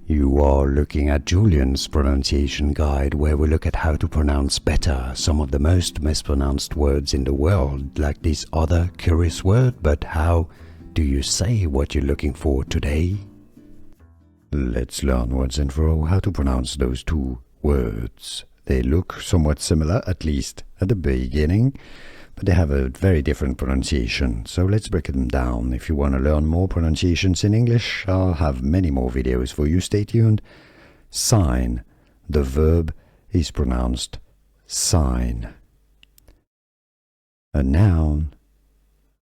You are looking at Julian's pronunciation guide, where we look at how to pronounce better some of the most mispronounced words in the world, like this other curious word. But how do you say what you're looking for today? Let's learn once and for all how to pronounce those two words. They look somewhat similar, at least at the beginning, but they have a very different pronunciation, so let's break them down. If you want to learn more pronunciations in English, I'll have many more videos for you. Stay tuned. Sign. The verb is pronounced sign. A noun.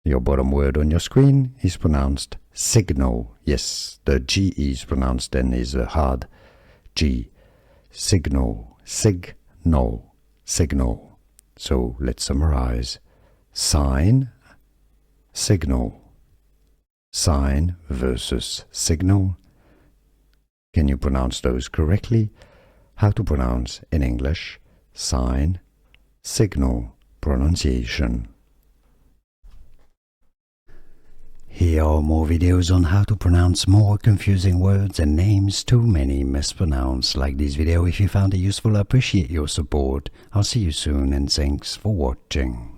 Your bottom word on your screen is pronounced signal. Yes, the G is pronounced and is a hard G. Signal. Signal. Signal. So let's summarize. Sign, signal. Sign versus signal. Can you pronounce those correctly? How to pronounce in English sign, signal pronunciation. Here are more videos on how to pronounce more confusing words and names too many mispronounced. Like this video if you found it useful. I appreciate your support. I'll see you soon and thanks for watching.